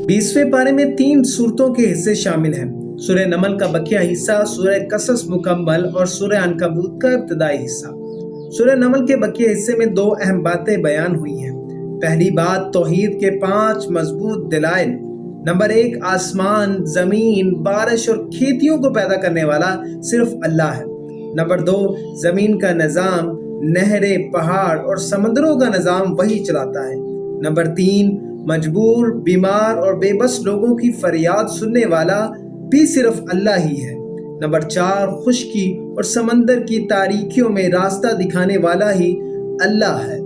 20वें पारे में 3 सूरतों के हिस्से शामिल हैं। सूरह नमल का बकिया हिस्सा, सूरह कसस मुकम्मल और सूरह अनकबूत का इब्तिदाई हिस्सा। सूरह नमल के बकिया हिस्से में 2 अहम बातें बयान हुई हैं। पहली बात, तौहीद के 5 मजबूत दलाइल। नंबर 1, आसमान, जमीन, बारिश और खेतियों को पैदा करने वाला सिर्फ अल्लाह है। नंबर 2, जमीन का निज़ाम, नहरें, पहाड़ और समंदरों का निज़ाम वही चलाता है। नंबर 3, मजबूर, बीमार और बेबस लोगों की फरियाद सुनने वाला भी सिर्फ अल्लाह ही है। नंबर 4, खुश्की और समंदर की तारीकियों में रास्ता दिखाने वाला ही अल्लाह है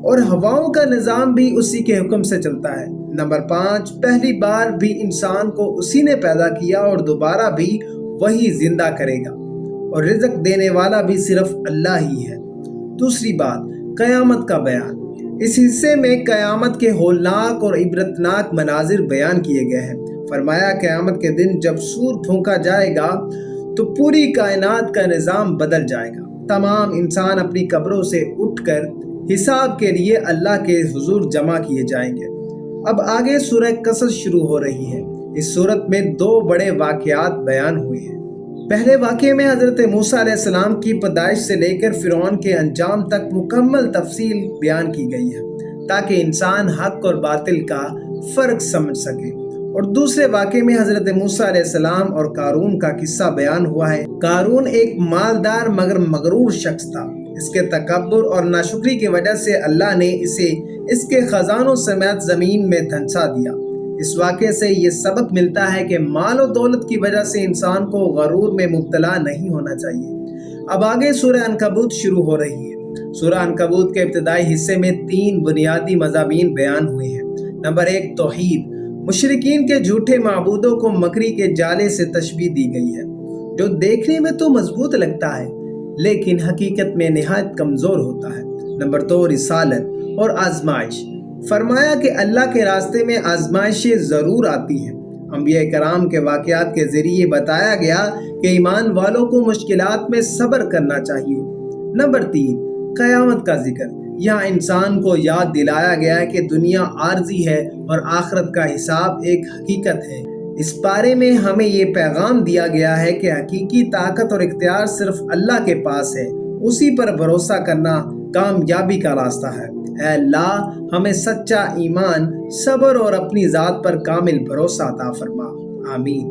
और हवाओं का निज़ाम भी उसी के हुक्म से चलता है। नंबर 5, पहली बार भी इंसान को उसी ने पैदा किया और दोबारा भी वही जिंदा करेगा और रिज़्क देने वाला भी सिर्फ अल्लाह ही है। दूसरी बात, क़यामत का बयान। इस हिस्से में क़यामत के होलनाक और इबरतनाक मनाजिर बयान किए गए हैं। फरमाया, क़यामत के दिन जब सूर फूंका जाएगा तो पूरी कायनात का निज़ाम बदल जाएगा। तमाम इंसान अपनी कब्रों से उठकर हिसाब के लिए अल्लाह के हुजूर जमा किए जाएंगे। अब आगे सूरह कसस शुरू हो रही है। इस सूरत में 2 बड़े वाक़यात बयान हुए हैं। पहले वाक़े में हज़रत मूसा अलैहिस्सलाम की पैदाइश से लेकर फ़िरौन के अंजाम तक मुकम्मल तफसील बयान की गई है ताकि इंसान हक़ और बातिल का फ़र्क समझ सके। और दूसरे वाक़े में हज़रत मूसा अलैहिस्सलाम और कारून का किस्सा बयान हुआ है। कारून एक मालदार मगर मगरूर शख्स था। इसके तकब्बुर और नाशुक्री की वजह से अल्लाह ने इसे इसके खजानों समेत ज़मीन में धंसा दिया। इस वाक़े से ये सबक मिलता है कि माल और दौलत की वजह से इंसान को गरूर में मुब्तला नहीं होना चाहिए। अब आगे सूरह अनकबूत शुरू हो रही है। सूरह अनकबूत के इब्तिदाई हिस्से में 3 बुनियादी मज़ामीन बयान हुए हैं। नंबर 1, तौहीद। मुशरिकीन के झूठे माबूदों को मकड़ी के जाले से तशबीह दी गई है जो देखने में तो मजबूत लगता है लेकिन हकीकत में निहायत कमज़ोर होता है। नंबर 2, रिसालत और आजमाइश। फरमाया कि अल्लाह के रास्ते में आजमाइशें ज़रूर आती हैं। अंबिया कराम के वाक़यात के ज़रिए बताया गया कि ईमान वालों को मुश्किलात में सब्र करना चाहिए। नंबर 3, क़यामत का जिक्र। यहाँ इंसान को याद दिलाया गया है कि दुनिया आर्जी है और आखिरत का हिसाब एक हकीकत है। इस पारे में हमें ये पैगाम दिया गया है कि हकीकी ताकत और इख्तियार सिर्फ अल्लाह के पास है। उसी पर भरोसा करना कामयाबी का रास्ता है। ऐ अल्लाह, हमें सच्चा ईमान, सब्र और अपनी ज़ात पर कामिल भरोसा अता फरमा। आमीन।